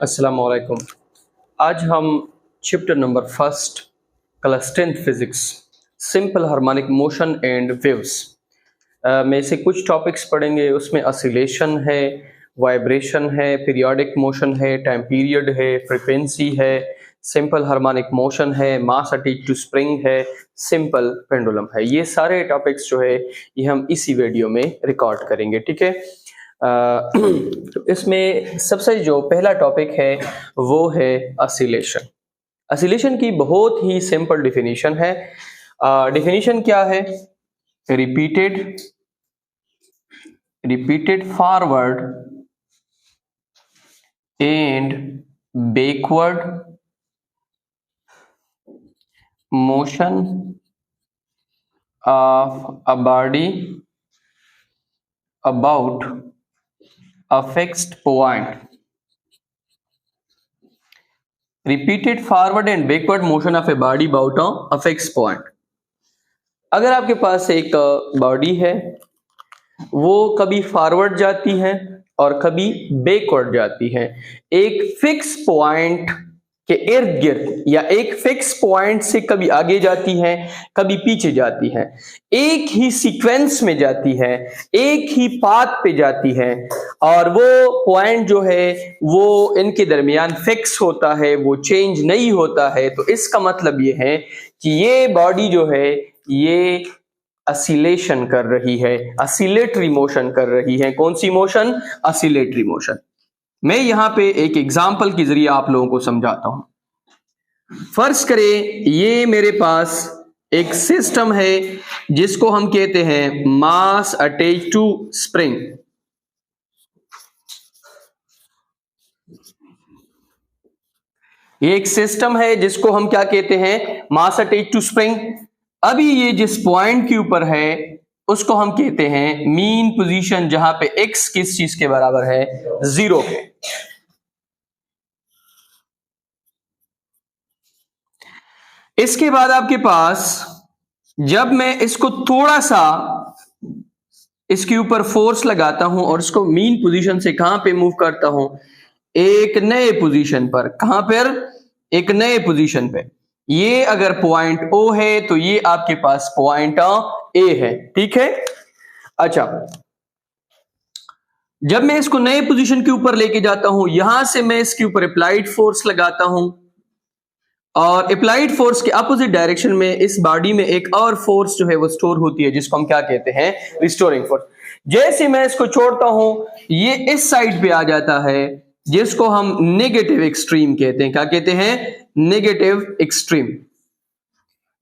अस्सलामुअलैकुम। आज हम chapter number first class 10th physics simple harmonic motion and waves में से कुछ टॉपिक्स पढ़ेंगे। उसमें ऑसिलेशन है, वाइब्रेशन है, पीरियोडिक मोशन है, टाइम पीरियड है, फ्रीक्वेंसी है, सिंपल हार्मोनिक मोशन है, मास अटैच्ड टू स्प्रिंग है, सिंपल पेंडुलम है। ये सारे टॉपिक्स जो है ये हम इसी वीडियो में रिकॉर्ड करेंगे, ठीक है। तो इसमें सबसे जो पहला टॉपिक है वो है ऑसिलेशन। ऑसिलेशन की बहुत ही सिंपल डिफिनीशन है। डिफिनीशन क्या है? Repeated forward and backward motion of a body about a fixed point. Repeated forward and backward motion of a body about a fixed point. अगर आपके पास एक बॉडी है, वो कभी फॉरवर्ड जाती है और कभी बैकवर्ड जाती है, एक फिक्स पॉइंट के इर्द गिर्द या एक फिक्स पॉइंट से कभी आगे जाती है, कभी पीछे जाती है, एक ही सीक्वेंस में जाती है, एक ही पाथ पे जाती है, और वो पॉइंट जो है वो इनके दरमियान फिक्स होता है, वो चेंज नहीं होता है। तो इसका मतलब ये है कि ये बॉडी जो है ये ऑसिलेशन कर रही है, ऑसिलेटरी मोशन कर रही है। कौन सी मोशन? Oscillatory motion. मैं यहां पे एक एग्जांपल के जरिए आप लोगों को समझाता हूं। फर्ज करें ये मेरे पास एक सिस्टम है जिसको हम कहते हैं मास अटैच्ड टू स्प्रिंग। ये एक सिस्टम है जिसको हम क्या कहते हैं? मास अटैच्ड टू स्प्रिंग। अभी ये जिस पॉइंट के ऊपर है उसको हम कहते हैं मीन पोजीशन, जहां पे x किस चीज के बराबर है? 0 के। इसके बाद आपके पास जब मैं इसको थोड़ा सा इसके ऊपर फोर्स लगाता हूं और इसको मीन पोजीशन से कहां पे मूव करता हूं? एक नए पोजीशन पर। कहां पर? एक नए पोजीशन पे। ये अगर पॉइंट O है तो ये आपके पास पॉइंट A है, ठीक है। अच्छा, जब मैं इसको नए पोजीशन के ऊपर लेके जाता हूं, यहां से मैं इसके ऊपर अप्लाइड फोर्स लगाता हूं और अप्लाइड फोर्स के अपोजिट डायरेक्शन में इस बॉडी में एक और फोर्स जो है वो स्टोर होती है, जिसको हम क्या कहते हैं? Restoring force. जैसे मैं इसको छोड़ता हूं ये इस साइड पे आ जाता है, जिसको हम नेगेटिव एक्सट्रीम कहते हैं। क्या कहते हैं? Negative extreme.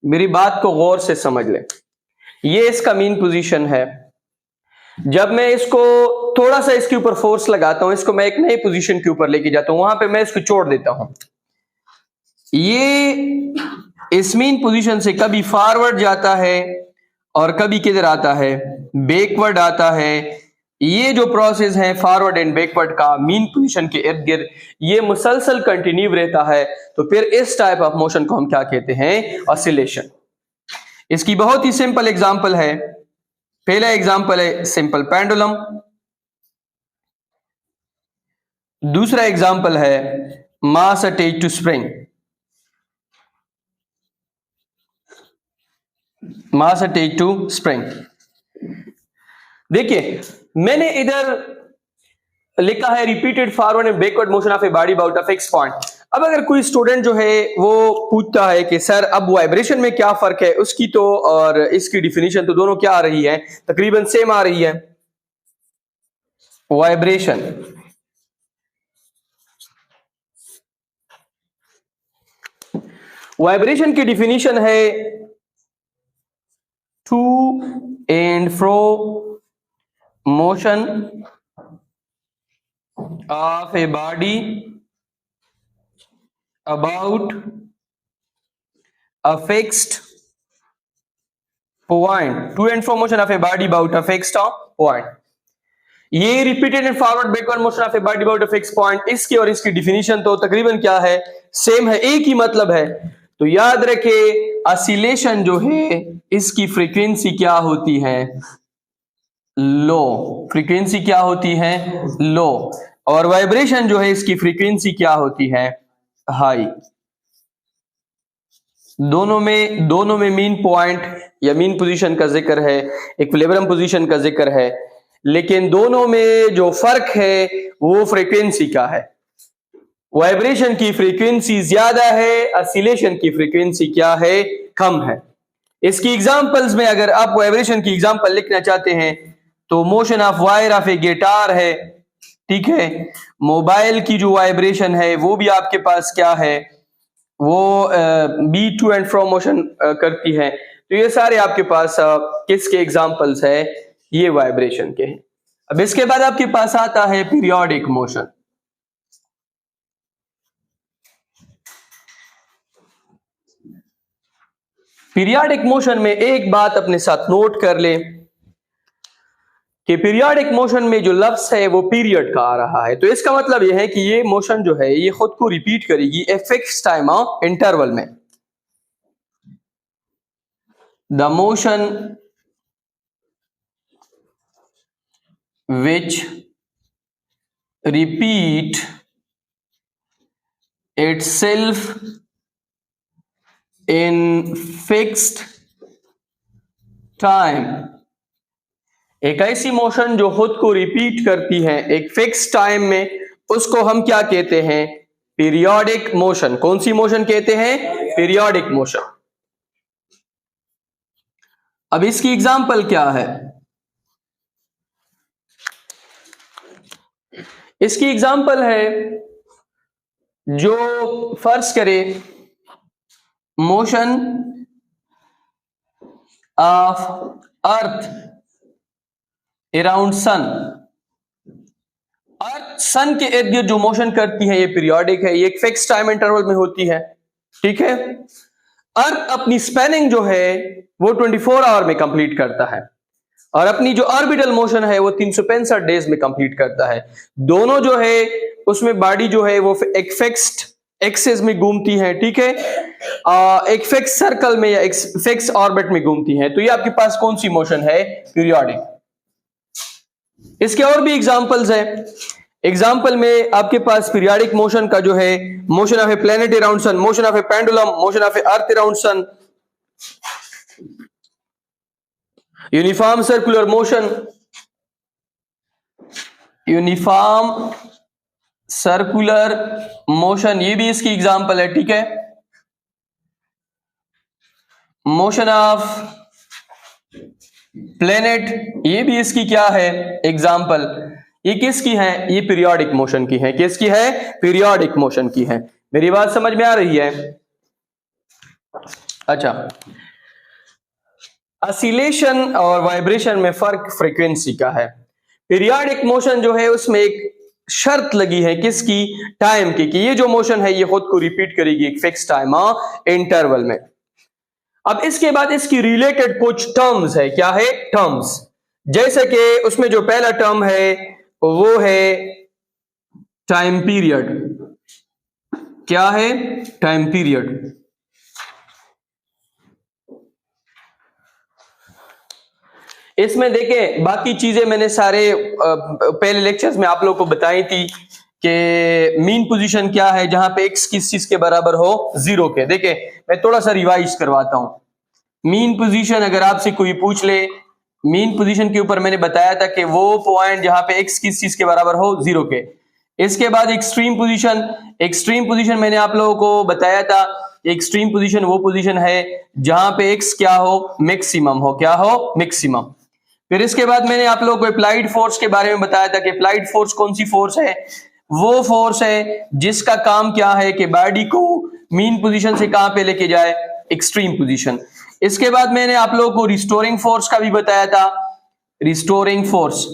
मेरी बात को गौर से समझ लें। ये इसका मीन पोजीशन है। जब मैं इसको थोड़ा सा इसके ऊपर फोर्स लगाता हूं, इसको मैं एक नई पोजीशन के ऊपर लेके जाता हूं, वहां पे मैं इसको छोड़ देता हूं। ये इस मीन पोजीशन से कभी फॉरवर्ड जाता है और कभी किधर आता है? बैकवर्ड आता है। ये जो प्रोसेस है फॉरवर्ड एंड बैकवर्ड का मीन पोजीशन के इर्द गिर्द, ये मुसलसल कंटिन्यू रहता है। तो फिर इस टाइप ऑफ मोशन को हम क्या कहते हैं? ऑसिलेशन। इसकी बहुत ही सिंपल एग्जांपल है। पहला एग्जांपल है सिंपल पेंडुलम। दूसरा एग्जांपल है mass attached to spring. Mass attached to spring. देखिए, मैंने इधर लिखा है repeated forward and backward motion of a body about a fix point. अब अगर कोई स्टूडेंट जो है वो पूछता है कि सर अब वाइब्रेशन में क्या फर्क है, उसकी तो और इसकी डिफिनीशन तो दोनों क्या आ रही है? तकरीबन सेम आ रही है। वाइब्रेशन की डिफिनीशन है to and fro motion of a body about a fixed point. To and fro motion of a body about a fixed point. ये repeated and forward backward motion of a body about a fixed point, इसकी और इसकी definition तो तकरीबन क्या है? Same है, एक ही मतलब है। तो याद रखे ऑसिलेशन जो है इसकी फ्रीक्वेंसी क्या होती है? लो। फ्रीक्वेंसी क्या होती है? लो। और वाइब्रेशन जो है इसकी फ्रीक्वेंसी क्या होती है, हाई। दोनों में मीन पॉइंट या मीन पोजीशन का जिक्र है, इक्विलिब्रियम पोजीशन का जिक्र है, लेकिन दोनों में जो फर्क है वो फ्रीक्वेंसी का है। वाइब्रेशन की फ्रीक्वेंसी ज्यादा है, ऑसिलेशन की फ्रीक्वेंसी क्या है, कम है। इसकी एग्जांपल्स में अगर आप वाइब्रेशन की एग्जांपल लिखना चाहते हैं तो motion of wire of A guitar है, ठीक है। मोबाइल की जो वाइब्रेशन है वो भी आपके पास क्या है, वो बी टू एंड फ्रो मोशन करती है। तो ये सारे आपके पास किसके एग्जांपल्स है, ये वाइब्रेशन के हैं। अब इसके बाद आपके पास आता है पीरियोडिक मोशन। पीरियोडिक मोशन में एक बात अपने साथ नोट कर ले कि पीरियोडिक मोशन में जो लफ्ज है वो पीरियड का आ रहा है, तो इसका मतलब यह है कि ये मोशन जो है ये खुद को रिपीट करेगी ए फिक्स टाइम इंटरवल में। The motion which repeat itself in fixed time, एक ऐसी मोशन जो खुद को रिपीट करती है एक फिक्स टाइम में, उसको हम क्या कहते हैं, पीरियोडिक मोशन। कौन सी मोशन कहते हैं, पीरियोडिक मोशन। अब इसकी एग्जांपल क्या है, इसकी एग्जांपल है जो फर्ज करे motion of earth around sun. Earth sun के इर्द गिर्द जो मोशन करती है ये पीरियोडिक है, ये एक फिक्स टाइम इंटरवल में होती है, ठीक है। अर्थ अपनी स्पेनिंग जो है वो 24 आवर में कंप्लीट करता है और अपनी जो ऑर्बिटल मोशन है वो 365 डेज में कंप्लीट करता है। दोनों जो है उसमें बॉडी जो है वो एक फिक्स्ड एक्सिस में घूमती है, ठीक है, एक फिक्स सर्कल में या एक फिक्स ऑर्बिट में घूमती है। तो ये आपके पास कौन सी मोशन है, पीरियोडिक। इसके और भी एग्जांपल्स हैं। एग्जांपल में आपके पास पीरियोडिक मोशन का जो है motion of a planet around sun, motion of a pendulum, motion of a earth around sun, uniform circular motion, uniform circular motion, ये भी इसकी एग्जांपल है, ठीक है। मोशन ऑफ प्लेनेट, ये भी इसकी क्या है, एग्जांपल। ये किसकी है, ये पीरियोडिक मोशन की है। किसकी है, पीरियोडिक मोशन की है। मेरी बात समझ में आ रही है। अच्छा, ऑसिलेशन और वाइब्रेशन में फर्क फ्रीक्वेंसी का है। पीरियोडिक मोशन जो है उसमें एक शर्त लगी है, किसकी, टाइम की, कि ये जो मोशन है ये खुद को रिपीट करेगी एक फिक्स टाइम इंटरवल में। अब इसके बाद इसकी रिलेटेड कुछ टर्म्स है, क्या है, टर्म्स। जैसे कि उसमें जो पहला टर्म है वो है टाइम पीरियड। क्या है, टाइम पीरियड। इसमें देखें बाकी चीजें मैंने सारे पहले लेक्चर्स में आप लोगों को बताई थी कि मीन पोजीशन क्या है जहां पे x किस चीज के बराबर हो, 0 के। देखें मैं थोड़ा सा रिवाइज करवाता हूं। मीन पोजीशन अगर आपसे कोई पूछ ले, मीन पोजीशन के ऊपर मैंने बताया था कि वो पॉइंट जहां पे x किस चीज के बराबर हो, 0 के। इसके बाद एक्सट्रीम पोजीशन, एक्सट्रीम पोजीशन मैंने आप लोगों को बताया था, एक्सट्रीम पोजीशन वो पोजीशन है जहां पे x क्या हो, मैक्सिमम हो, क्या हो, मैक्सिमम। फिर इसके बाद मैंने आप लोगों को अप्लाइड फोर्स के बारे में बताया था कि अप्लाइड फोर्स कौन सी फोर्स है, वो फोर्स है जिसका काम क्या है कि बॉडी को मीन पोजीशन से कहां पे लेके जाए, एक्सट्रीम पोजीशन। इसके बाद मैंने आप लोगों को रिस्टोरिंग फोर्स का भी बताया था। रिस्टोरिंग फोर्स,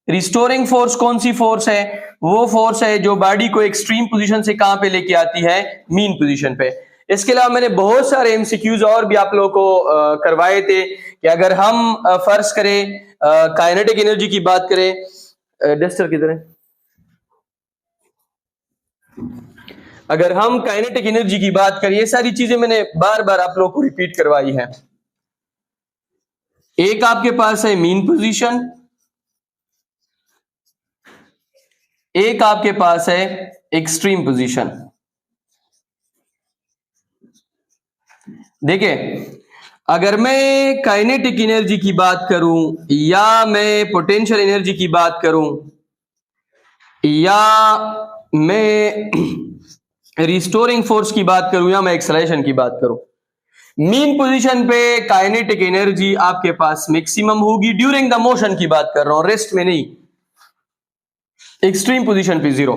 रिस्टोरिंग फोर्स कौन सी फोर्स है, वो फोर्स है जो बॉडी को एक्सट्रीम पोजीशन से कहां पे लेके आती है, मीन पोजीशन पे। इसके अलावा मैंने बहुत सारे एमसीक्यूज और भी आप लोगों को करवाए थे कि अगर हम फर्ज करें काइनेटिक एनर्जी की बात करें, डस्टर किधर है, अगर हम काइनेटिक एनर्जी की बात करें, ये सारी चीजें मैंने बार बार आप लोगों को रिपीट करवाई है। एक आपके पास है मीन पोजीशन, एक आपके पास है एक्सट्रीम पोजीशन। देखिए, अगर मैं काइनेटिक एनर्जी की बात करूं या मैं पोटेंशियल एनर्जी की बात करूं या मैं रिस्टोरिंग फोर्स की बात करूं या मैं एक्सेलरेशन की बात करूं, मीन पोजीशन पे काइनेटिक एनर्जी आपके पास मैक्सिमम होगी। ड्यूरिंग द मोशन की बात कर रहा हूं, रेस्ट में नहीं। एक्सट्रीम पोजीशन पे जीरो,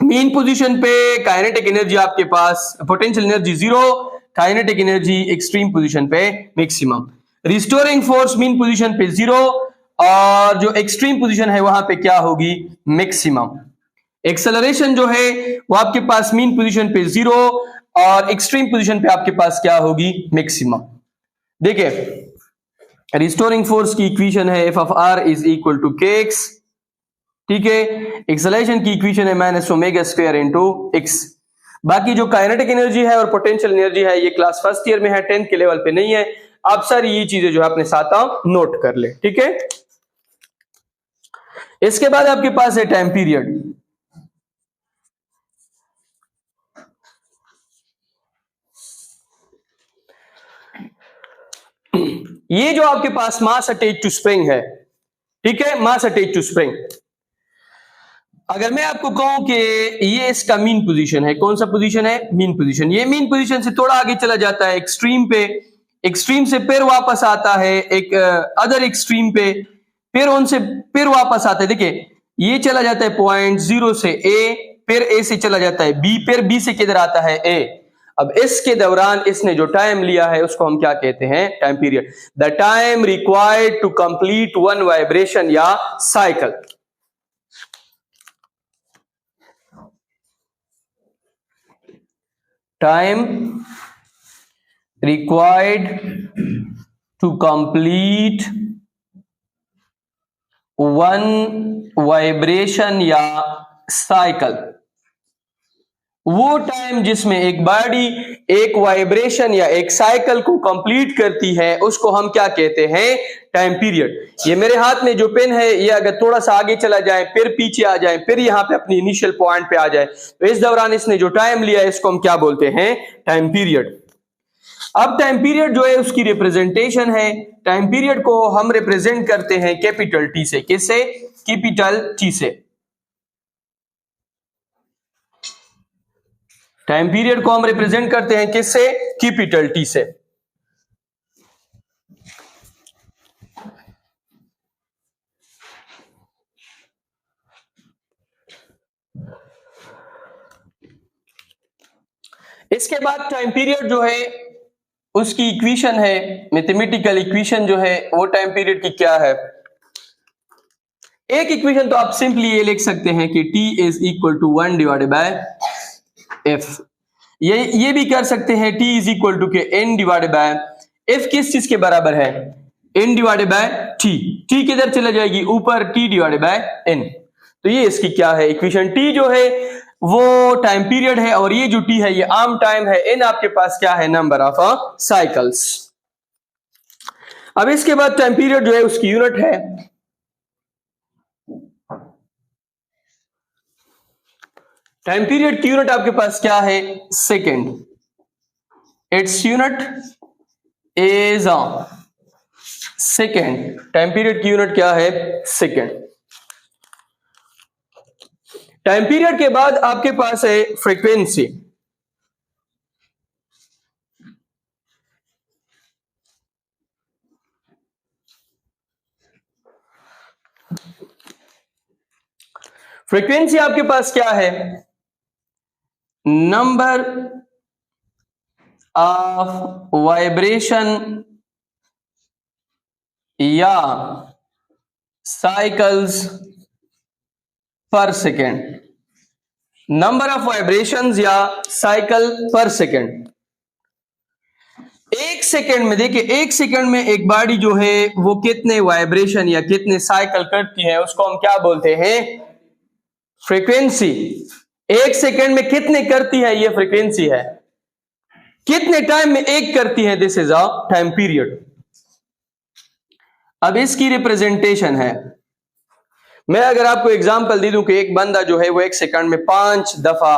मीन पोजीशन पे काइनेटिक एनर्जी आपके पास, potential energy zero, kinetic energy extreme position पे maximum. Restoring force mean position पे जीरो और जो एक्सट्रीम पोजीशन है वहां पे क्या होगी, मैक्सिमम। एक्सेलरेशन जो है वो आपके पास मीन पोजीशन पे जीरो और एक्सट्रीम पोजीशन पे आपके पास क्या होगी, मैक्सिमम। देखिए, रिस्टोरिंग फोर्स की इक्वेशन है F of r is equal to k x, ठीक है। एक्सेलरेशन की इक्वेशन है minus omega square into x. बाकी जो काइनेटिक एनर्जी है और पोटेंशियल एनर्जी है ये क्लास फर्स्ट ईयर में है, 10th के लेवल पे नहीं है। आप सारी ये चीजें जो है अपने साथ नोट कर ले, ठीक है। इसके बाद आपके पास है टाइम पीरियड। ये जो आपके पास मास अटैच टू स्प्रिंग है, ठीक है, मास अटैच टू स्प्रिंग। अगर मैं आपको कहूं कि ये इसका मीन पोजीशन है, कौन सा पोजीशन है, मीन पोजीशन। ये मीन पोजीशन से थोड़ा आगे चला जाता है एक्सट्रीम पे, एक्सट्रीम से फिर वापस आता है एक अदर एक्सट्रीम पे, फिर उनसे फिर वापस आता है। देखिए, ये चला जाता है पॉइंट जीरो से ए, फिर ए से चला जाता है बी, फिर बी से किधर आता है ए। अब इसके दौरान इसने जो टाइम लिया है उसको हम क्या कहते हैं, time period. The time required to complete one vibration या cycle. Time required to complete one vibration या साइकिल, वो टाइम जिसमें एक बॉडी एक वाइब्रेशन या एक साइकिल को कंप्लीट करती है उसको हम क्या कहते हैं, टाइम पीरियड। ये मेरे हाथ में जो पेन है ये अगर थोड़ा सा आगे चला जाए, फिर पीछे आ जाए, फिर यहां पे अपनी इनिशियल पॉइंट पे आ जाए, तो इस दौरान इसने जो टाइम लिया है इसको हम क्या बोलते हैं, टाइम पीरियड। अब टाइम पीरियड जो है उसकी रिप्रेजेंटेशन है, टाइम पीरियड को हम रिप्रेजेंट करते हैं कैपिटल टी से। किससे, कैपिटल टी से। टाइम पीरियड को हम रिप्रेजेंट करते हैं किससे, कैपिटल टी से। इसके बाद टाइम पीरियड जो है उसकी इक्वेशन है, मैथमेटिकल इक्वेशन जो है वो टाइम पीरियड की क्या है। एक इक्वेशन तो आप सिंपली ये लिख सकते हैं कि t is equal to 1 divided by f। ये भी कर सकते हैं t is equal to k n divided by f। किस चीज के बराबर है, n divided by t। t किधर चला जाएगी, ऊपर, t डिवाइडेड बाय n। तो ये इसकी क्या है इक्वेशन। t जो है वो टाइम पीरियड है और ये जो t है ये आर्म टाइम है। n आपके पास क्या है, नंबर ऑफ साइकिल्स। अब इसके बाद टाइम पीरियड जो है उसकी यूनिट है, टाइम पीरियड की यूनिट आपके पास क्या है, second. Its unit is second. Time period की यूनिट क्या है, सेकेंड। टाइम पीरियड के बाद आपके पास है फ्रीक्वेंसी। फ्रीक्वेंसी आपके पास क्या है, नंबर ऑफ वाइब्रेशन या साइकिल्स पर सेकेंड। नंबर ऑफ वाइब्रेशंस या साइकिल पर सेकेंड। एक सेकेंड में देखिए, एक सेकेंड में एक बॉडी जो है वो कितने वाइब्रेशन या कितने साइकिल करती है उसको हम क्या बोलते हैं, फ्रीक्वेंसी। एक सेकेंड में कितने करती है ये फ्रीक्वेंसी है, कितने टाइम में एक करती है, this is a time period. अब इसकी रिप्रेजेंटेशन है, मैं अगर आपको एग्जांपल दे दूं कि एक बंदा जो है वो एक सेकंड में 5 दफा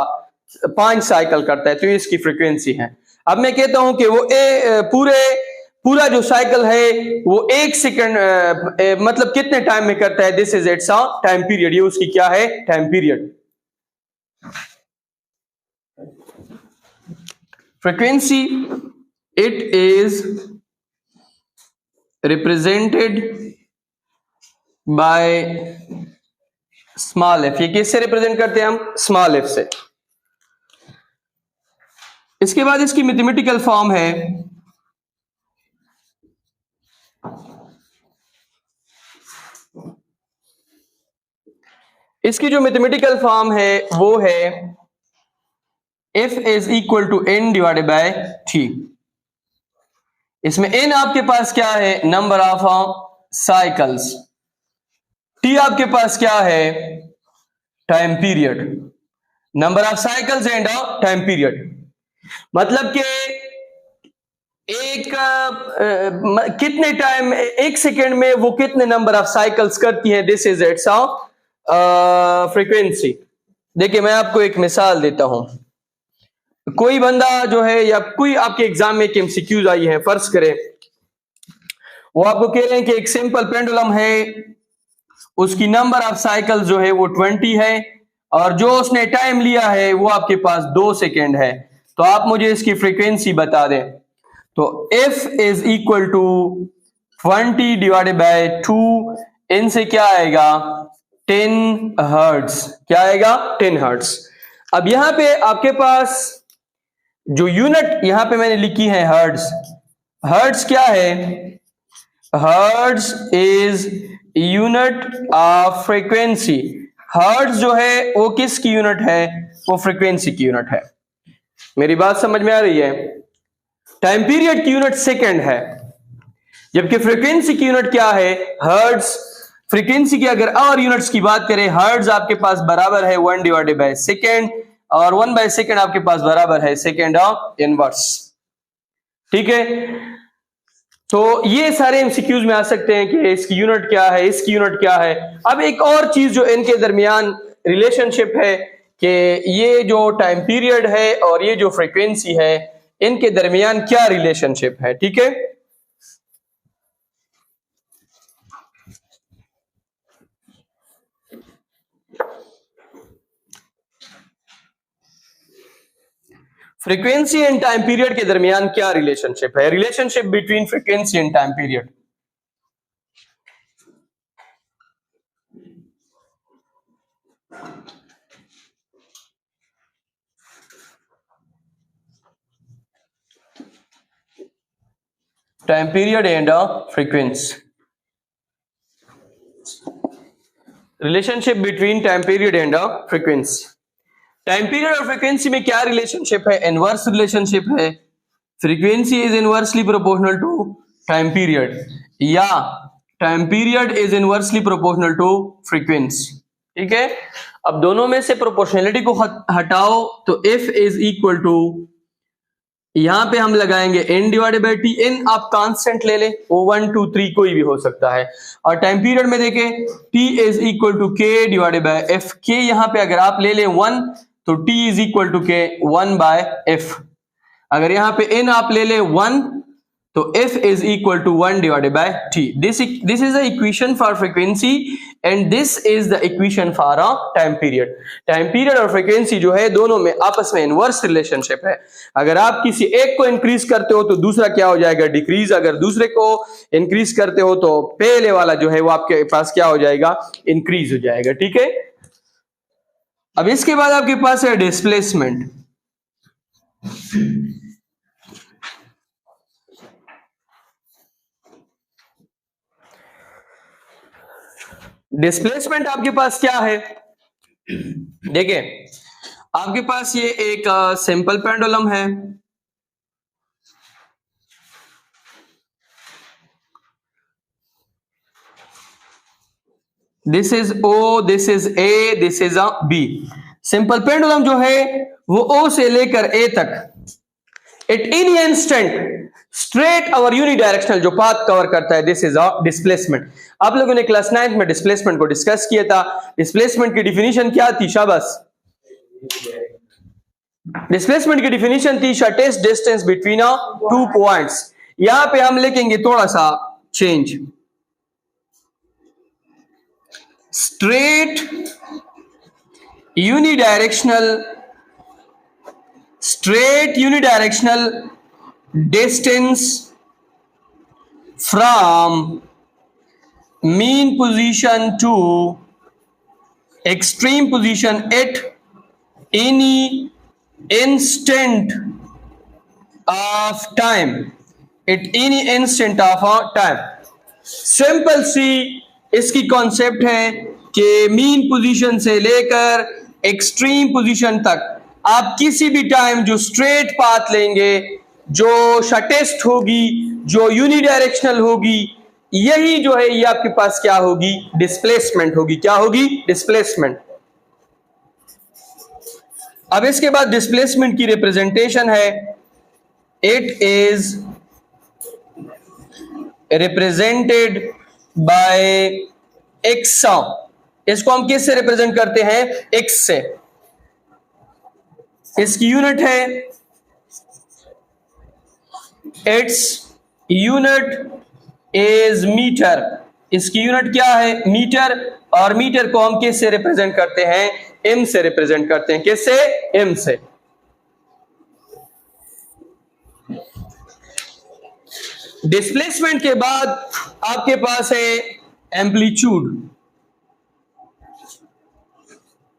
5 साइकिल करता है, तो ये इसकी फ्रीक्वेंसी है। अब मैं कहता हूं कि वो पूरा जो साइकिल है वो एक सेकंड मतलब कितने टाइम में करता है, this is it's time period, ये उसकी क्या है, time period. Frequency it is represented by small F. ये किससे रिप्रेजेंट करते हैं हम, स्मॉल एफ से। इसके बाद इसकी मैथमेटिकल फॉर्म है इसकी जो मैथमेटिकल फॉर्म है वो है F is equal to n divided by t। इसमें n आपके पास क्या है, नंबर ऑफ साइकिल्स, t आपके पास क्या है, time period, number of cycles and time period. मतलब कि कितने टाइम, एक सेकेंड में वो कितने नंबर ऑफ साइकिल्स करती है, दिस इज इट्स फ्रीक्वेंसी। देखिए मैं आपको एक मिसाल देता हूं। कोई बंदा जो है या कोई आपके एग्जाम में एक एमसीक्यूज आई है, फर्ज करें वो आपको कह रहे हैं कि एक सिंपल पेंडुलम है, उसकी नंबर ऑफ साइकिल जो है वो 20 है और जो उसने टाइम लिया है वो आपके पास 2 सेकेंड है। तो आप मुझे इसकी फ्रीक्वेंसी बता दें। तो F is equal to 20 divided by 2, इनसे क्या आएगा, 10 हर्ट्ज। क्या आएगा, 10 हर्ट्ज। अब यहां पे आपके पास जो यूनिट यहां पे मैंने लिखी है हर्ट्ज, हर्ट्ज क्या है, hertz is unit of frequency. Hertz जो है वो किसकी यूनिट है, वो फ्रीक्वेंसी की यूनिट है। मेरी बात समझ में आ रही है। टाइम पीरियड की यूनिट सेकंड है, जबकि फ्रीक्वेंसी की यूनिट क्या है, हर्ट्ज। फ्रीक्वेंसी की अगर और यूनिट्स की बात करें, हर्ट्ज आपके पास बराबर है 1 डिवाइडेड बाय सेकेंड, और 1 बाय सेकेंड आपके पास बराबर है सेकेंड ऑफ इनवर्स। ठीक है, तो ये सारे एमसीक्यूज में आ सकते हैं कि इसकी यूनिट क्या है, इसकी यूनिट क्या है। अब एक और चीज जो इनके दरमियान रिलेशनशिप है कि ये जो टाइम पीरियड है और ये जो फ्रीक्वेंसी है, इनके दरमियान क्या रिलेशनशिप है। ठीक है, फ्रीक्वेंसी एंड टाइम पीरियड के दरमियान क्या रिलेशनशिप है, relationship between frequency and time period. Time period and frequency, relationship between time period and frequency. Time period और फ्रीक्वेंसी में क्या रिलेशनशिप है, इनवर्स रिलेशनशिप है। Frequency is inversely proportional to time period, या time period is inversely proportional to frequency. ठीक है, अब दोनों में से प्रोपोर्शनलिटी को हटाओ तो F इज इक्वल टू, यहां पे हम लगाएंगे n divided by T. n आप कांस्टेंट ले ले, वो 1 2 3 कोई भी हो सकता है। और टाइम पीरियड में देखें t is equal to k divided by f। k यहां पे अगर आप ले लें 1 तो t is equal to k 1 by f। अगर यहां पे n आप ले लें 1 तो f is equal to 1 divided by t। This is the equation for frequency and this is the equation for time period. Time period और frequency जो है दोनों में आपस में इनवर्स रिलेशनशिप है। अगर आप किसी एक को इंक्रीज करते हो तो दूसरा क्या हो जाएगा, डिक्रीज। अगर दूसरे को इंक्रीज करते हो तो पहले वाला जो है वो आपके पास क्या हो जाएगा, इंक्रीज हो जाएगा। ठीक है, अब इसके बाद आपके पास है डिस्प्लेसमेंट। डिस्प्लेसमेंट आपके पास क्या है, देखिए आपके पास ये एक सिंपल पेंडुलम है, this is O, this is A, this is B। Simple pendulum जो है वो O से लेकर A तक एट एनी इंस्टेंट स्ट्रेट और यूनिडायरेक्शनल जो पाथ कवर करता है, दिस इज अ डिस्प्लेसमेंट। आप लोगों ने क्लास 9 में डिस्प्लेसमेंट को डिस्कस किया था। डिस्प्लेसमेंट की डिफिनीशन क्या थी? शाबाश। डिस्प्लेसमेंट की डिफिनीशन थी shortest distance between two points. यहां पे हम लिखेंगे थोड़ा सा change, straight unidirectional distance from mean position to extreme position at any instant of time, simple सी इसकी कॉन्सेप्ट है कि मीन पोजीशन से लेकर एक्सट्रीम पोजीशन तक आप किसी भी टाइम जो स्ट्रेट पाथ लेंगे, जो शॉर्टेस्ट होगी, जो यूनिडायरेक्शनल होगी, यही जो है ये आपके पास क्या होगी? डिस्प्लेसमेंट होगी। क्या होगी? डिस्प्लेसमेंट। अब इसके बाद डिस्प्लेसमेंट की रिप्रेजेंटेशन है, it is represented by x. इसको हम किससे रिप्रेजेंट करते हैं? एक्स से। इसकी यूनिट है, इट्स यूनिट इज मीटर। इसकी यूनिट क्या है? मीटर। और मीटर को हम किससे रिप्रेजेंट करते हैं? एम से रिप्रेजेंट करते हैं। किससे? एम से। डिस्प्लेसमेंट के बाद आपके पास है एम्पलीट्यूड।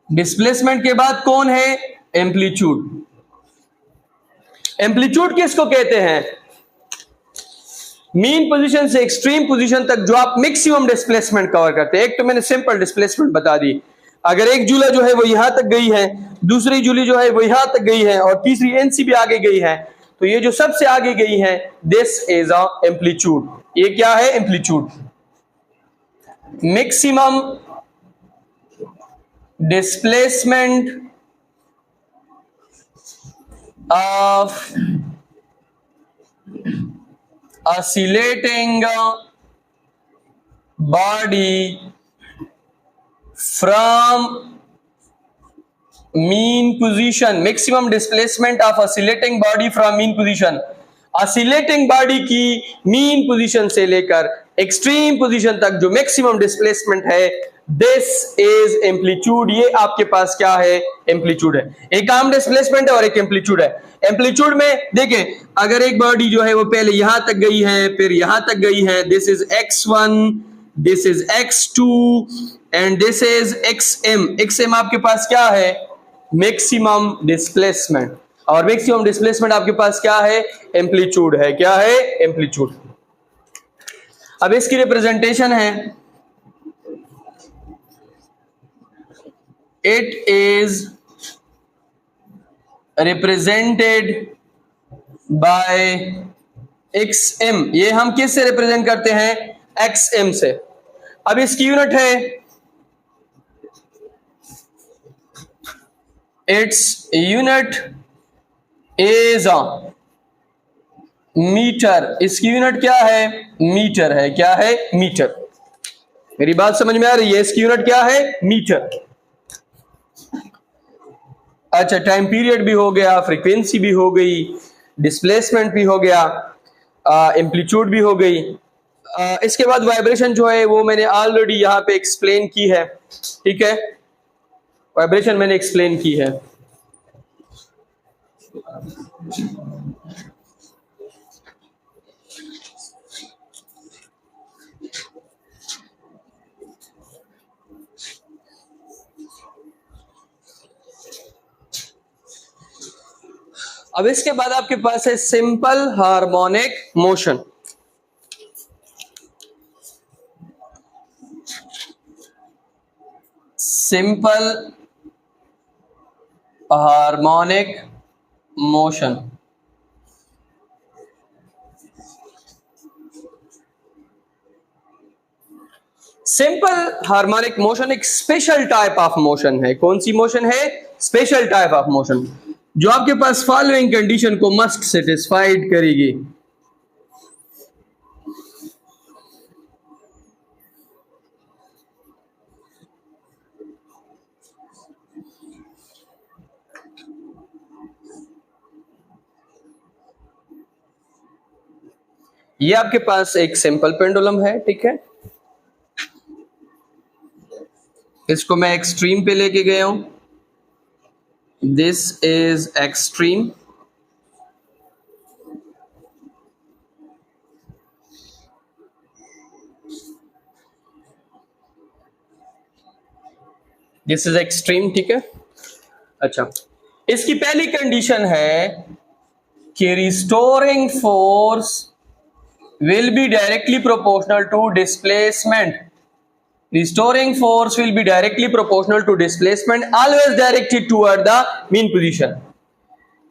डिस्प्लेसमेंट के बाद कौन है? एम्पलीट्यूड। एम्पलीट्यूड किसको कहते हैं? मीन पोजीशन से एक्सट्रीम पोजीशन तक जो आप मैक्सिमम डिस्प्लेसमेंट कवर करते हैं। एक तो मैंने सिंपल डिस्प्लेसमेंट बता दी, अगर एक जूला जो है वो यहां तक गई है, दूसरी जूली जो है वो यहां तक गई है, और तीसरी एनसी भी आगे गई है, तो ये जो सबसे आगे गई है, दिस इज अ एम्पलीट्यूड। ये क्या है? Amplitude. Maximum displacement of oscillating body from mean position, maximum displacement of oscillating body from mean position। oscillating body की mean position से लेकर extreme position तक जो maximum displacement है, this is amplitude। ये आपके पास क्या है? एम्पलीट्यूड है। एक आम डिस्प्लेसमेंट है और एक एम्पलीट्यूड है। एम्पलीट्यूड में देखें, अगर एक बॉडी जो है वो पहले यहां तक गई है, फिर यहां तक गई है, this is x1, this is x2 and this is xm। xm आपके पास क्या है? Maximum displacement. और मैक्सिमम डिस्प्लेसमेंट आपके पास क्या है? एम्पलीट्यूड है। क्या है? एम्पलीट्यूड। अब इसकी रिप्रेजेंटेशन है, it is represented by xm। ये हम किस से रिप्रेजेंट करते हैं? xm से। अब इसकी यूनिट है, इट्स यूनिट इज मीटर। इसकी यूनिट क्या है? मीटर है। क्या है? मीटर। मेरी बात समझ में आ रही है? इसकी यूनिट क्या है? मीटर। अच्छा, टाइम पीरियड भी हो गया, फ्रीक्वेंसी भी हो गई, डिस्प्लेसमेंट भी हो गया, एम्पलीट्यूड भी हो गई। इसके बाद वाइब्रेशन जो है वो मैंने ऑलरेडी यहां पे एक्सप्लेन की है। ठीक है, वाइब्रेशन मैंने एक्सप्लेन की है। अब इसके बाद आपके पास है simple harmonic motion. Simple harmonic motion. Simple harmonic motion एक स्पेशल टाइप ऑफ मोशन है। कौन सी मोशन है? Special type of motion. जो आपके पास फॉलोइंग कंडीशन को मस्ट सेटिस्फाइड करेगी। ये आपके पास एक सिंपल पेंडुलम है, ठीक है, इसको मैं एक्सट्रीम पे लेके गया हूं। This is extreme, this is extreme, ठीक है। अच्छा, इसकी पहली कंडीशन है कि restoring force will be directly proportional to displacement. Restoring force will be directly proportional to displacement, always directed toward the mean position.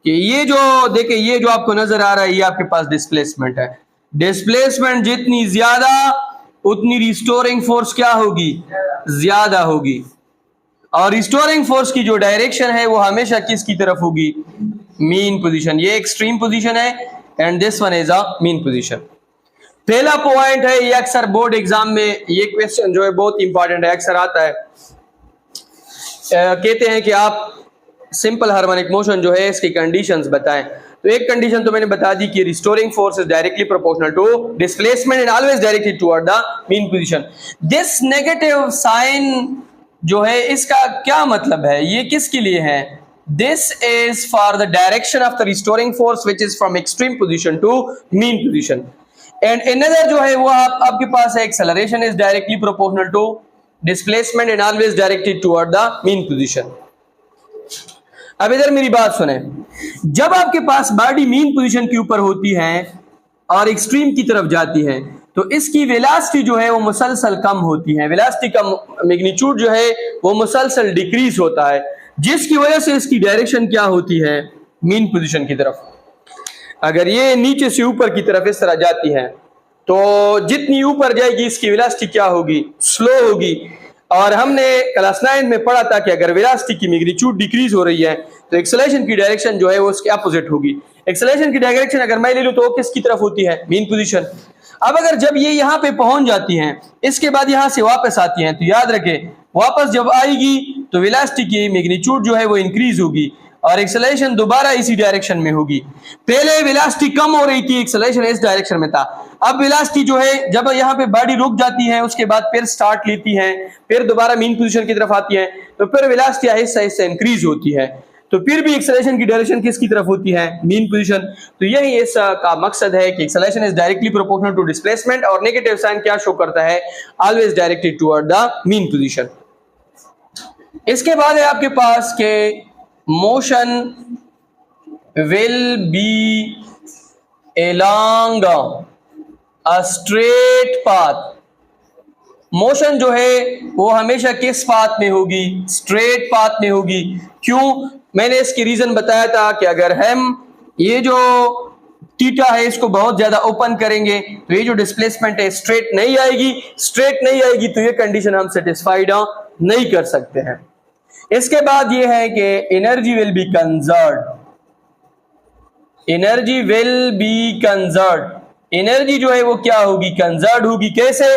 कि ये जो देखिए, ये जो आपको नजर आ रहा है, ये आपके पास डिस्प्लेसमेंट है। डिस्प्लेसमेंट जितनी ज्यादा उतनी रिस्टोरिंग फोर्स क्या होगी, ज्यादा होगी। और रिस्टोरिंग फोर्स की जो डायरेक्शन है वो हमेशा किसकी तरफ होगी, मीन पोजीशन। ये एक्सट्रीम पोजीशन है and this one is a mean position. पहला पॉइंट है, ये अक्सर बोर्ड एग्जाम में ये क्वेश्चन जो है बहुत इंपॉर्टेंट है, अक्सर आता है। कहते हैं कि आप सिंपल हार्मोनिक मोशन जो है इसकी कंडीशंस बताएं। तो एक कंडीशन तो मैंने बता दी कि restoring force is directly proportional to displacement and always directed toward the mean position. This negative sign जो है इसका क्या मतलब है, ये किसके लिए है? This is for the direction of the restoring force which is from extreme position to mean position. And another जो है वो आपके पास है acceleration is directly proportional to displacement and always directed toward the mean position. अब इधर मेरी बात सुने, जब आपके पास बॉडी मीन पोजीशन के ऊपर होती है और एक्सट्रीम की तरफ जाती है तो इसकी वेलोसिटी जो है वो मुसलसल कम होती है, वेलोसिटी का मैग्नीट्यूड जो है वो मुसलसल डिक्रीज होता है, जिसकी वजह से इसकी डायरेक्शन क्या होती है, मीन पोजीशन की तरफ। अगर ये नीचे से ऊपर की तरफ इस तरह जाती है तो जितनी ऊपर जाएगी इसकी वेलोसिटी क्या होगी, स्लो होगी। और हमने क्लास 9 में पढ़ा था कि अगर वेलोसिटी की मैग्नीट्यूड डिक्रीज हो रही है तो एक्सेलरेशन की डायरेक्शन जो है वो उसके अपोजिट होगी। एक्सेलरेशन की डायरेक्शन अगर मैं ले लूं तो वो किसकी तरफ होती है, मीन पोजीशन। अब अगर जब ये यहाँ पे पहुंच जाती हैं, इसके बाद यहाँ से वापस आती हैं, तो याद रखें वापस जब आएगी तो वेलोसिटी की मैग्नीट्यूड जो है वो इंक्रीज होगी और एक्सेलरेशन दोबारा इसी डायरेक्शन में होगी। पहले वेलोसिटी कम हो रही थी, एक्सेलरेशन इस डायरेक्शन में था। अब वेलोसिटी जो है जब यहाँ पे बॉडी रुक जाती है उसके बाद फिर स्टार्ट लेती है, फिर दोबारा मीन पोजीशन की तरफ आती है, तो फिर वेलोसिटी आहिस्ता आहिस्ता इंक्रीज होती है, तो फिर भी एक्सेलरेशन की डायरेक्शन किसकी तरफ होती है, मीन पोजीशन। तो यही इस का मकसद है कि acceleration is directly proportional to displacement और नेगेटिव साइन क्या शो करता है, always directed toward the mean position. इसके बाद है आपके पास के motion will be along a straight path। Motion जो है वो हमेशा किस पाथ में होगी, स्ट्रेट पाथ में होगी। क्यों? मैंने इसकी रीजन बताया था कि अगर हम ये जो थीटा है इसको बहुत ज्यादा ओपन करेंगे तो ये जो डिस्प्लेसमेंट है स्ट्रेट नहीं आएगी, स्ट्रेट नहीं आएगी तो ये कंडीशन हम सेटिस्फाइड नहीं कर सकते हैं। इसके बाद ये है कि energy will be conserved, energy will be conserved. Energy जो है वो क्या होगी, कंजर्व्ड होगी। कैसे?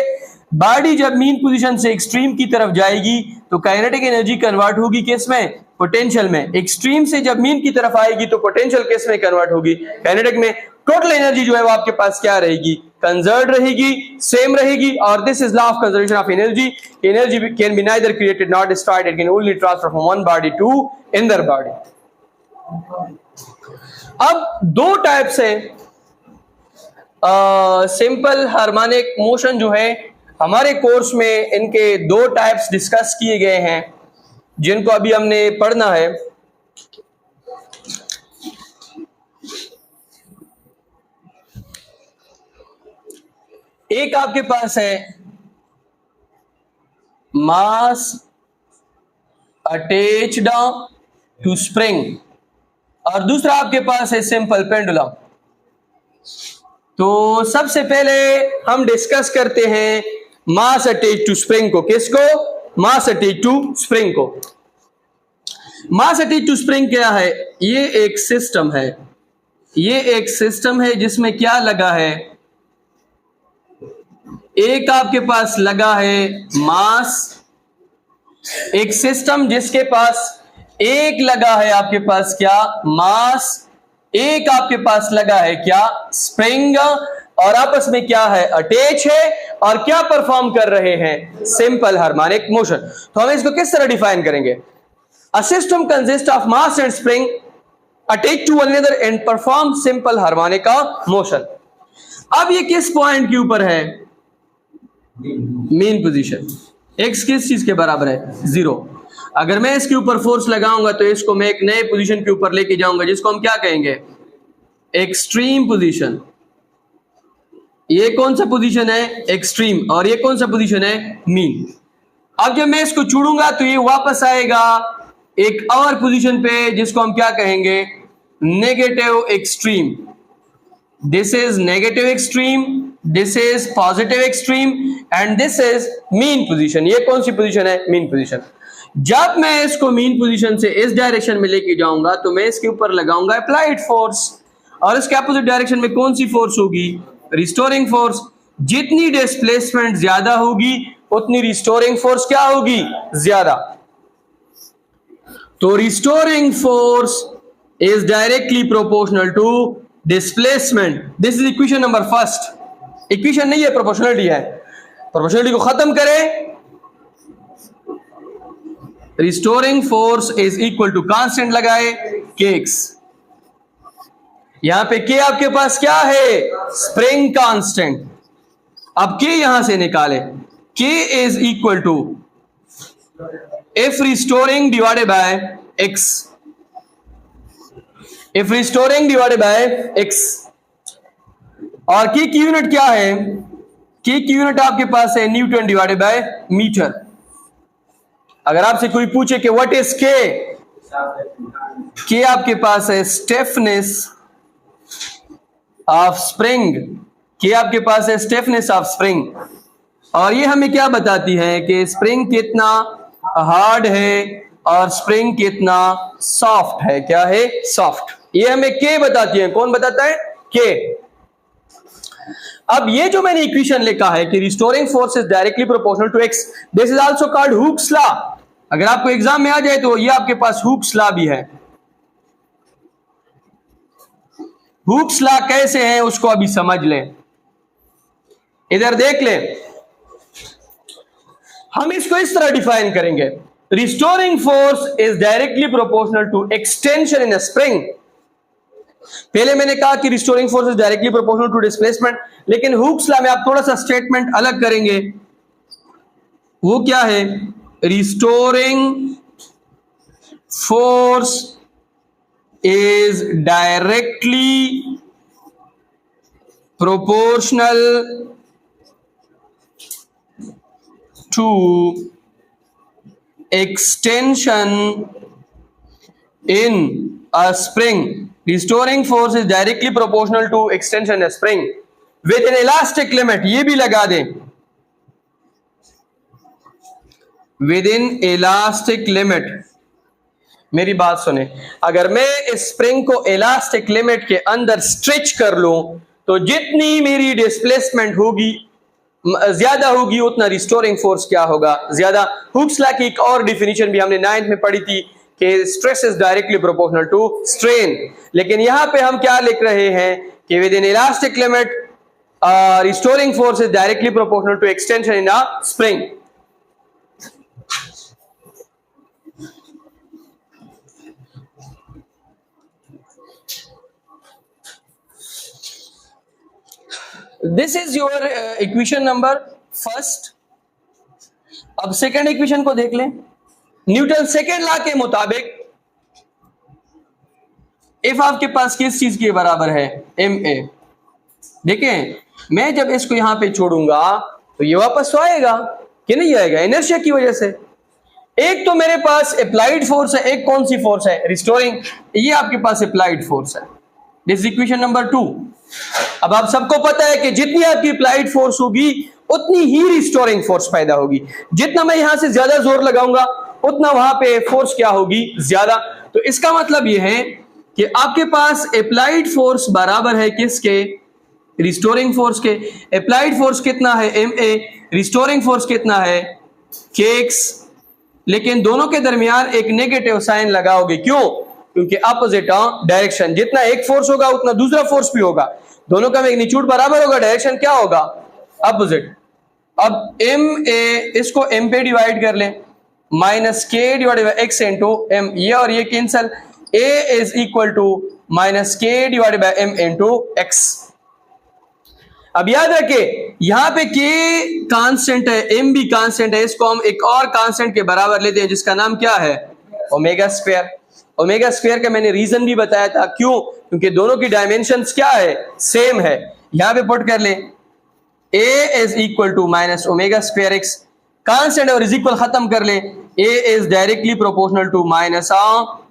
बॉडी जब मीन पोजीशन से एक्सट्रीम की तरफ जाएगी तो काइनेटिक एनर्जी कन्वर्ट होगी किस में, पोटेंशियल में। एक्सट्रीम से जब मीन की तरफ आएगी तो पोटेंशियल किस में कन्वर्ट होगी, काइनेटिक में। टोटल एनर्जी जो है वो आपके पास क्या रहेगी, कंजर्व्ड रहेगी, सेम रहेगी। और this is law of conservation of energy. Energy can be neither created not destroyed, it can only transfer from one body to another body. अब दो टाइप से सिंपल हार्मोनिक मोशन जो है हमारे कोर्स में इनके दो टाइप्स डिस्कस किए गए हैं जिनको अभी हमने पढ़ना है। एक आपके पास है मास अटैच्ड टू स्प्रिंग और दूसरा आपके पास है सिंपल पेंडुलम। तो सबसे पहले हम डिस्कस करते हैं मास अटैच टू स्प्रिंग को। किसको? मास अटैच टू स्प्रिंग को। मास अटैच टू स्प्रिंग क्या है? ये एक सिस्टम है, ये एक सिस्टम है जिसमें क्या लगा है, एक आपके पास लगा है मास, एक सिस्टम जिसके पास एक लगा है आपके पास क्या, मास, एक आपके पास लगा है क्या, स्प्रिंग, और आपस में क्या है, अटैच है, और क्या परफॉर्म कर रहे हैं, सिंपल हार्मोनिक मोशन। तो हम इसको किस तरह डिफाइन करेंगे? A system consist of mass and spring attach to one another and perform simple harmonic motion. अब ये किस पॉइंट के ऊपर है? Mean position. एक्स किस चीज के बराबर है? 0। अगर मैं इसके ऊपर फोर्स लगाऊंगा तो इसको मैं एक नए पोजीशन के ऊपर लेके जाऊंगा जिसको हम क्या कहेंगे, एक्सट्रीम पोजीशन। ये कौन सा पोजीशन है? एक्सट्रीम। और ये कौन सा पोजीशन है? मीन। अब जब मैं इसको छोड़ूंगा तो ये वापस आएगा एक और पोजीशन पे जिसको हम क्या कहेंगे, negative extreme. This is negative extreme, this is positive extreme and this is mean position. ये कौन सी पोजीशन है? Mean position. जब मैं इसको मीन पोजीशन से इस डायरेक्शन में लेके जाऊंगा तो मैं इसके ऊपर लगाऊंगा अप्लाइड फोर्स, और इसके अपोजिट डायरेक्शन में कौन सी फोर्स होगी? Restoring force. जितनी डिस्प्लेसमेंट ज्यादा होगी उतनी रिस्टोरिंग फोर्स क्या होगी? ज्यादा। तो restoring force is directly proportional to displacement. This is equation number first. Equation नहीं है, प्रोपोर्शनलिटी है। प्रोपोर्शनलिटी को खत्म करें, restoring force is equal to constant लगाए केक्स। यहां पे के आपके पास क्या है? Spring constant. अब के यहां से निकाले, k is equal to F restoring divided by x, F restoring divided by x. और के की यूनिट क्या है? के की यूनिट आपके पास है न्यूटन डिवाइडेड बाय मीटर। अगर आपसे कोई पूछे कि व्हाट इज के आपके पास है स्टिफनेस ऑफ स्प्रिंग, के आपके पास है स्टिफनेस ऑफ स्प्रिंग। और ये हमें क्या बताती है कि स्प्रिंग कितना हार्ड है और स्प्रिंग कितना सॉफ्ट है। क्या है? सॉफ्ट। ये हमें के बताती है। कौन बताता है? के। अब ये जो मैंने इक्वेशन लिखा है कि restoring force is directly proportional to x, this is also called Hooke's law. अगर आपको एग्जाम में आ जाए तो ये आपके पास हुक्स लॉ भी है। हुक्स लॉ कैसे है उसको अभी समझ लें, इधर देख लें। हम इसको इस तरह डिफाइन करेंगे, restoring force is directly proportional to extension in a spring. पहले मैंने कहा कि restoring force is directly proportional to displacement, लेकिन हुक्स लॉ में आप थोड़ा सा स्टेटमेंट अलग करेंगे। वो क्या है? Restoring force is directly proportional to extension in a spring. Restoring force is directly proportional to extension in a spring with N elastic limit. ये भी लगा दें, विद इन इलास्टिक लिमिट। मेरी बात सुने, अगर मैं इस स्प्रिंग को इलास्टिक लिमिट के अंदर स्ट्रेच कर लूं तो जितनी मेरी डिस्प्लेसमेंट होगी ज्यादा होगी उतना रिस्टोरिंग फोर्स क्या होगा? ज्यादा। हुक्स लॉ की एक और डिफिनीशन भी हमने 9th में पढ़ी थी कि stress is directly proportional to strain, लेकिन यहां पे हम क्या लिख रहे हैं कि within elastic limit restoring force is directly proportional to extension in a spring. This is your equation number first. अब सेकेंड इक्वेशन को देख लें। न्यूटन सेकेंड लॉ के मुताबिक इफ आपके पास किस चीज के बराबर है? ma। देखें, मैं जब इसको यहां पे छोड़ूंगा तो ये वापस तो आएगा कि नहीं आएगा? इनर्शिया की वजह से। एक तो मेरे पास अप्लाइड फोर्स है, एक कौन सी फोर्स है? रिस्टोरिंग। ये आपके पास अप्लाइड फोर्स है। This equation number 2। अब आप सबको पता है कि जितनी आपकी अप्लाइड फोर्स होगी उतनी ही रिस्टोरिंग फोर्स पैदा होगी। जितना मैं यहां से ज्यादा जोर लगाऊंगा उतना वहां पे फोर्स क्या होगी, ज्यादा। तो इसका मतलब यह है कि आपके पास अप्लाइड फोर्स बराबर है किसके, रिस्टोरिंग फोर्स के। अप्लाइड फोर्स कितना है, MA, रिस्टोरिंग फोर्स कितना है, KX। लेकिन दोनों के दरमियान एक नेगेटिव साइन लगाओगे, क्यों, क्योंकि अपोजिट डायरेक्शन, जितना एक फोर्स होगा उतना दूसरा फोर्स भी होगा, दोनों का मैग्नीट्यूड बराबर होगा, डायरेक्शन क्या होगा, अपोजिट। अब MA इसको M पे डिवाइड कर लें, minus K divided by X into M, ये और ये cancel, A is equal to minus K divided by M into X। अब याद रखें यहां पे K कांस्टेंट है, M भी कांस्टेंट है, इसको हम एक और कांस्टेंट के बराबर लेते हैं जिसका नाम क्या है, ओमेगा स्क्वायर। ओमेगा स्क्वायर का मैंने रीजन भी बताया था, क्यों, क्योंकि दोनों की डायमेंशंस क्या है, सेम है। यहां पे पुट कर ले, A is equal to minus omega square x, constant और इज इक्वल खत्म कर ले, A is directly proportional to minus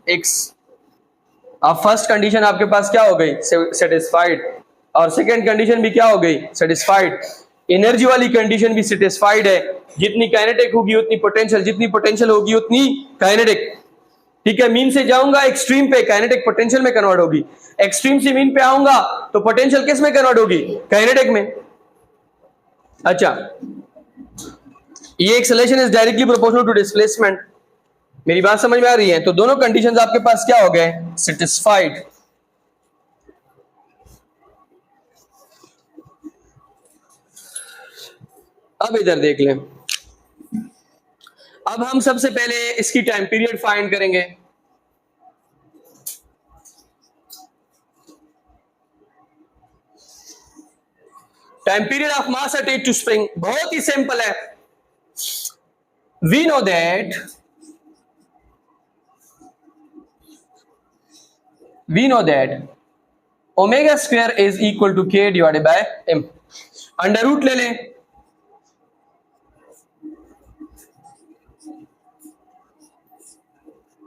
x. अब फर्स्ट कंडीशन आपके पास क्या हो गई, सेटिस्फाइड, और सेकेंड कंडीशन भी क्या हो गई, सेटिस्फाइड। एनर्जी वाली कंडीशन भी सेटिस्फाइड है, जितनी काइनेटिक होगी उतनी पोटेंशियल, जितनी पोटेंशियल होगी उतनी काइनेटिक। ठीक है, मीन से जाऊंगा एक्सट्रीम पे, काइनेटिक पोटेंशियल में कन्वर्ट होगी, एक्सट्रीम से मीन पे आऊंगा तो पोटेंशियल किस में कन्वर्ट होगी, काइनेटिक में। अच्छा, ये acceleration is directly proportional to displacement, मेरी बात समझ में आ रही है। तो दोनों कंडीशंस आपके पास क्या हो गए, सेटिस्फाइड। अब इधर देख लें, अब हम सबसे पहले इसकी टाइम पीरियड फाइंड करेंगे। Time period of mass attached to spring बहुत ही सिंपल है। We know that omega square is equal to K divided by M। Under root ले लें,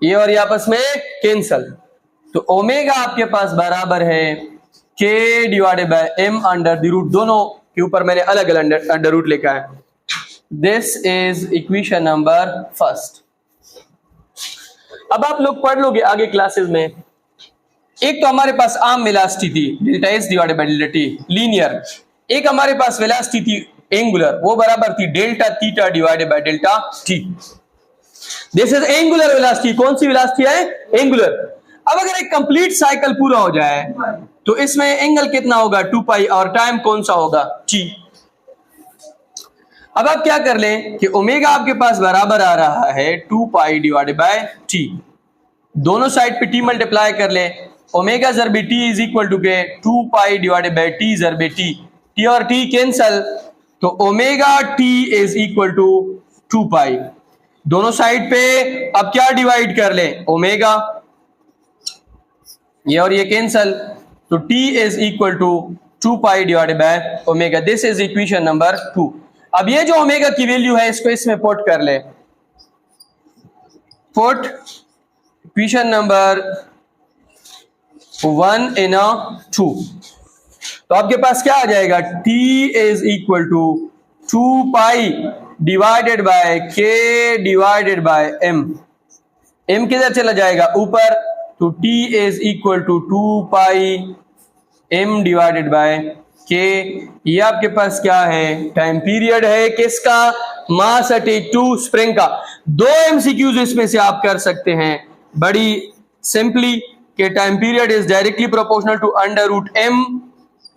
ये और ये आपस में कैंसल, तो ओमेगा आपके पास बराबर है K divided by M under the root, दोनों के ऊपर मैंने अलग अलग अंडर रूट लिखा है। This is equation number first. अब आप लोग पढ़ लोगे आगे क्लासेस में, एक तो हमारे पास आम वेलोसिटी थी delta S divided by delta T linear, एक हमारे पास वेलोसिटी थी एंगुलर, वो बराबर थी delta theta divided by delta T। This is angular velocity, कौन सी वेलोसिटी है, एंगुलर। अब अगर एक कंप्लीट साइकिल पूरा हो जाए तो इसमें एंगल कितना होगा, 2 पाई, और टाइम कौन सा होगा, T। अब आप क्या कर लें कि ओमेगा आपके पास बराबर आ रहा है 2 पाई डिवाइडेड बाय T, दोनों साइड पे T मल्टीप्लाई कर लें, ओमेगा ज़रबे T इज इक्वल टू के 2 पाई डिवाइडेड बाय T ज़रबे T, T और T कैंसल, तो omega T is equal to 2 pi, दोनों साइड पे अब क्या डिवाइड कर लें, ओमेगा, ये और ये कैंसल, तो T is equal to 2 pi divided by omega. This is equation number 2। अब ये जो ओमेगा की वैल्यू है इसको इसमें पुट कर ले, पुट इक्वेशन नंबर 1 इन 2, तो आपके पास क्या आ जाएगा, T is equal to 2 pi divided by K divided by M, M किधर चला जाएगा, ऊपर, तो T is equal to 2 pi M divided by K। ये आपके पास क्या है, टाइम पीरियड है किसका, मास अटैच्ड टू स्प्रिंग का। 2 MCQs इसमें से आप कर सकते हैं बड़ी सिंपली, कि time period is directly proportional to under root M,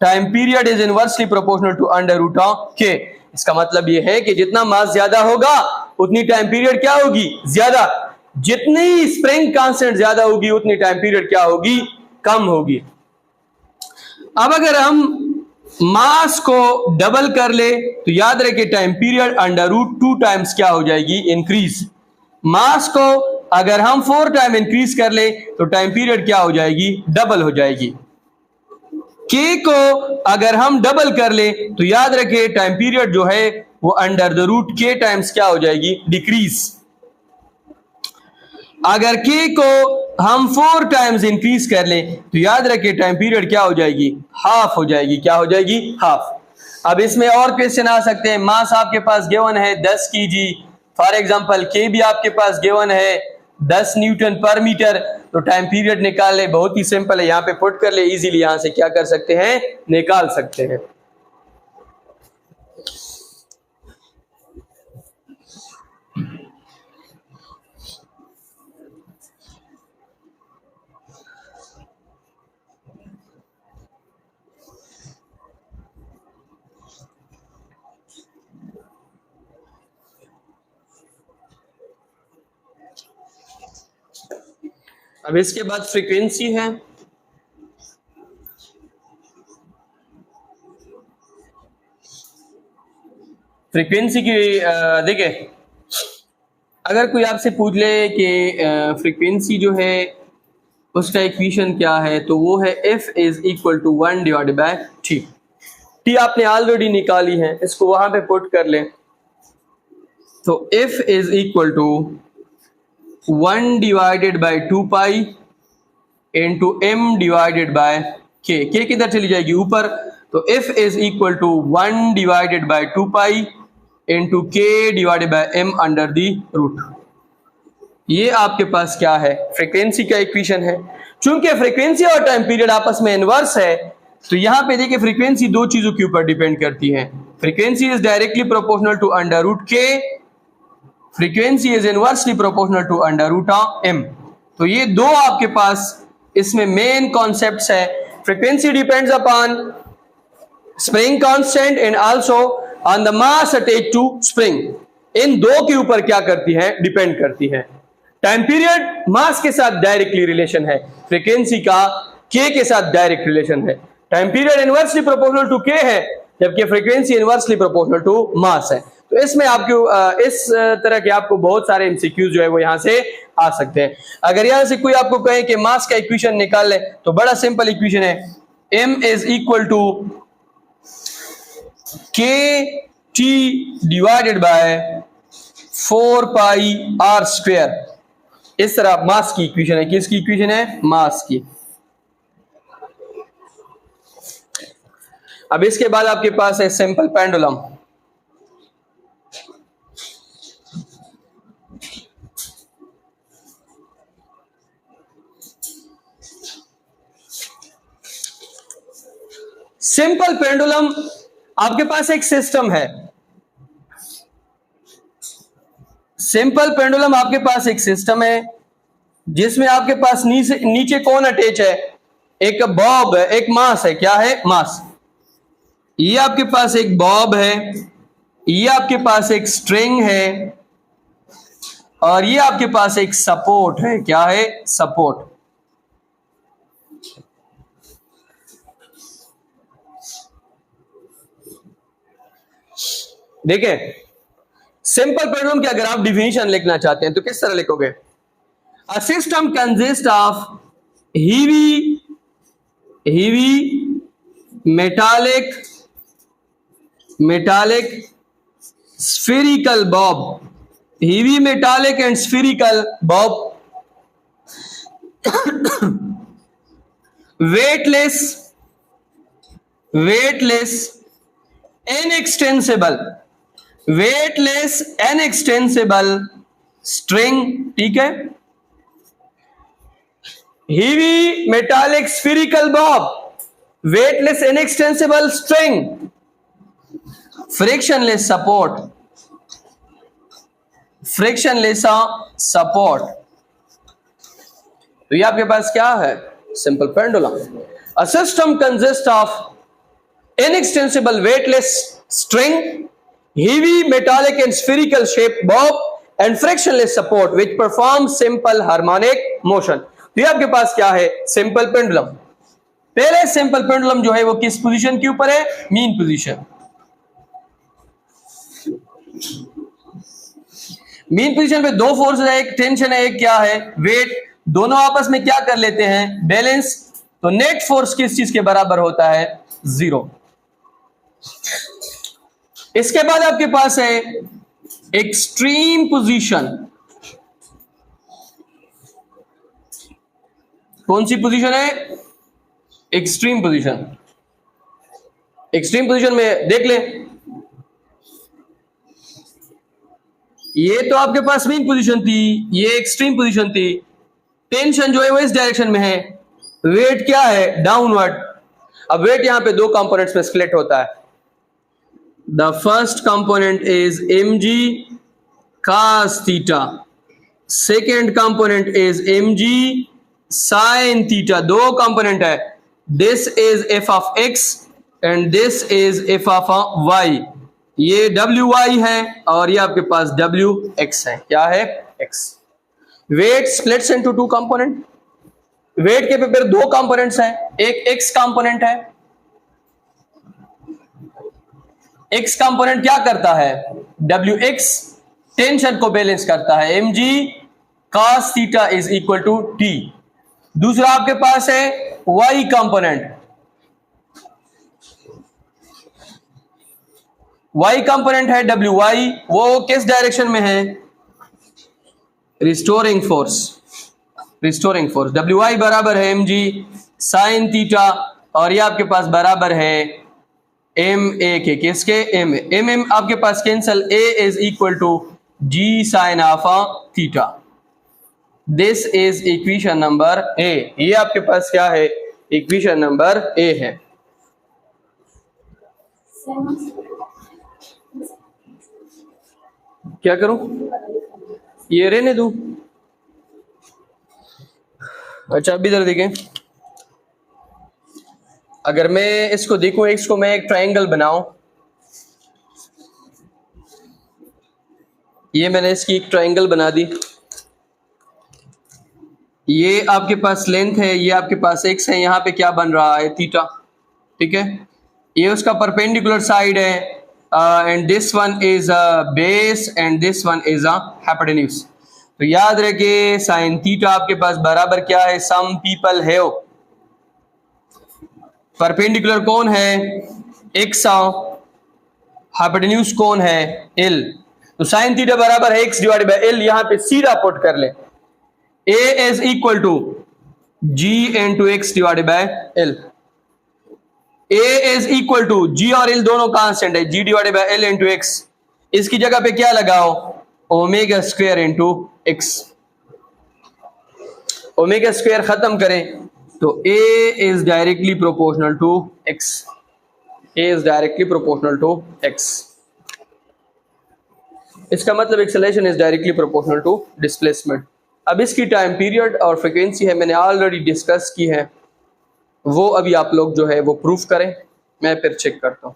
time period is inversely proportional to under root K। इसका मतलब यह है कि जितना मास ज्यादा होगा उतनी टाइम पीरियड क्या होगी, ज्यादा, जितनी स्प्रिंग कांस्टेंट ज्यादा होगी उतनी टाइम पीरियड क्या होगी, कम होगी। अब अगर हम मास को डबल कर ले तो याद रखिए time period under root 2 times क्या हो जाएगी, इंक्रीज। मास को अगर हम 4 टाइम इंक्रीज कर ले तो टाइम पीरियड क्या हो जाएगी, डबल हो जाएगी। K को अगर हम डबल कर ले तो याद रखिए टाइम पीरियड जो है वो under the root K times क्या हो जाएगी, डिक्रीज। अगर K को हम 4 टाइम्स इंक्रीज कर ले तो याद रखिए टाइम पीरियड क्या हो जाएगी, हाफ हो जाएगी, क्या हो जाएगी, हाफ। अब इसमें और क्वेश्चन आ सकते हैं, मास आपके पास गिवन है 10 kg, फॉर एग्जांपल के भी आपके पास गिवन है 10 न्यूटन पर मीटर, तो टाइम पीरियड निकाल ले, बहुत ही सिंपल है, यहाँ पे पुट कर ले, इजीली यहां से क्या कर सकते हैं, निकाल सकते हैं। अब इसके बाद फ्रीक्वेंसी है। फ्रीक्वेंसी की देखिए, अगर कोई आपसे पूछ ले कि फ्रीक्वेंसी जो है उसका इक्वेशन क्या है, तो वो है F is equal to 1 divided by T। T आपने ऑलरेडी निकाली है, इसको वहां पे पुट कर ले, तो F is equal to 1 divided by 2 pi into m divided by k। k किधर चली जाएगी, ऊपर, तो F is equal to 1 divided by 2 pi into k divided by m under the root. ये आपके पास क्या है, फ्रीक्वेंसी का इक्वेशन है। चूंकि फ्रीक्वेंसी और टाइम पीरियड आपस में इनवर्स है, तो यहां पे देखिए फ्रीक्वेंसी दो चीजों के ऊपर डिपेंड करती है। Frequency is directly proportional to under root k, frequency is inversely proportional to under root m। तो ये दो आपके पास इसमें मेन कॉन्सेप्ट्स है। Frequency depends upon spring constant and also on the mass attached to spring. इन दो के ऊपर क्या करती है, डिपेंड करती है। टाइम पीरियड मास के साथ डायरेक्टली रिलेशन है, फ्रीक्वेंसी का k के साथ डायरेक्ट रिलेशन है। Time period inversely proportional to k है, जबकि frequency inversely proportional to mass है। तो इसमें आपको इस तरह के आपको बहुत सारे एमसीक्यूज जो है वो यहां से आ सकते हैं। अगर यहां से कोई आपको कहे कि मास का इक्वेशन निकाल ले, तो बड़ा सिंपल इक्वेशन है, m is equal to k t divided by 4 pi r square. इस तरह मास की इक्वेशन है, किसकी इक्वेशन है, मास की। अब इसके बाद आपके पास है सिंपल पेंडुलम। सिंपल पेंडुलम आपके पास एक सिस्टम है। सिंपल पेंडुलम आपके पास एक सिस्टम है जिसमें आपके पास नीचे कौन अटैच है, एक बॉब है, एक मास है, क्या है, मास। ये आपके पास एक बॉब है, ये आपके पास एक स्ट्रिंग है, और ये आपके पास एक सपोर्ट है, क्या है, सपोर्ट। देखिए सिंपल पेंडुलम की अगर आप डिफिनीशन लिखना चाहते हैं तो किस तरह लिखोगे, अ system consist of heavy metallic spherical bob, heavy metallic and spherical bob, weightless inextensible string, ठीक है, heavy metallic spherical bob, weightless inextensible string, frictionless support। तो ये आपके पास क्या है, simple pendulum. A system consist of inextensible weightless string, heavy metallic and spherical shaped bob and frictionless support which performs simple harmonic motion। तो ये आपके पास क्या है, सिंपल पेंडुलम। पहले सिंपल पेंडुलम जो है वो किस पोजीशन के ऊपर है, मीन पोजीशन। मीन पोजीशन पे दो फोर्स है, एक टेंशन है, एक क्या है, वेट। दोनों आपस में क्या कर लेते हैं, बैलेंस। तो नेट फोर्स किस चीज के बराबर होता है, 0। इसके बाद आपके पास है एक्सट्रीम पोजीशन। कौन सी पोजीशन है, एक्सट्रीम पोजीशन। एक्सट्रीम पोजीशन में देख लें, ये तो आपके पास मीन पोजीशन थी, ये एक्सट्रीम पोजीशन थी, टेंशन जो है वो इस डायरेक्शन में है, वेट क्या है डाउनवर्ड। अब वेट यहां पे दो कंपोनेंट्स में स्प्लिट होता है। The first component is mg cos theta, second component is mg sin theta. दो कंपोनेंट है, this is f of x and this is f of y। ये wy है और ये आपके पास wx है। क्या है? x। Weight splits into two component. Weight के पे फिर दो कंपोनेंट्स हैं, एक x कंपोनेंट है। x कंपोनेंट क्या करता है? wx टेंशन को बैलेंस करता है। mg cos theta is equal to t। दूसरा आपके पास है y कंपोनेंट। y कंपोनेंट है wy, वो किस डायरेक्शन में है? Restoring force. Restoring force wy बराबर है mg sin थीटा और ये आपके पास बराबर है ma के। किसके? m आपके पास cancel, a is equal to g sin of theta. This is equation number a। ये आपके पास क्या है? इक्वेशन नंबर a है। क्या करूं? ये रहने दूं? अच्छा अब इधर देखें, अगर मैं इसको देखूं, x को मैं एक ट्रायंगल बनाऊं, ये मैंने इसकी एक ट्रायंगल बना दी। ये आपके पास लेंथ है, ये आपके पास x है, यहां पे क्या बन रहा है? थीटा। ठीक है, ये उसका परपेंडिकुलर साइड है and this one is base and this one is hypotenuse. तो याद रखिए साइन थीटा आपके पास बराबर क्या है? सम पीपल हैव परपेंडिकुलर कौन है? x, हाइपोटेन्यूज कौन है? l। तो साइन थीटा बराबर है x डिवाइडेड बाय l। यहां पे सीधा पुट कर ले, a is equal to g into x divided by l। a is equal to g और l दोनों कांस्टेंट है, g divided by l into x. इसकी जगह पे क्या लगाओ? Omega square into x. Omega square खत्म करें तो a is directly proportional to x। a is directly proportional to x। इसका मतलब acceleration is directly proportional to displacement. अब इसकी टाइम पीरियड और फ्रीक्वेंसी है, मैंने ऑलरेडी डिस्कस की है, वो अभी आप लोग जो है वो प्रूफ करें, मैं फिर चेक करता हूं।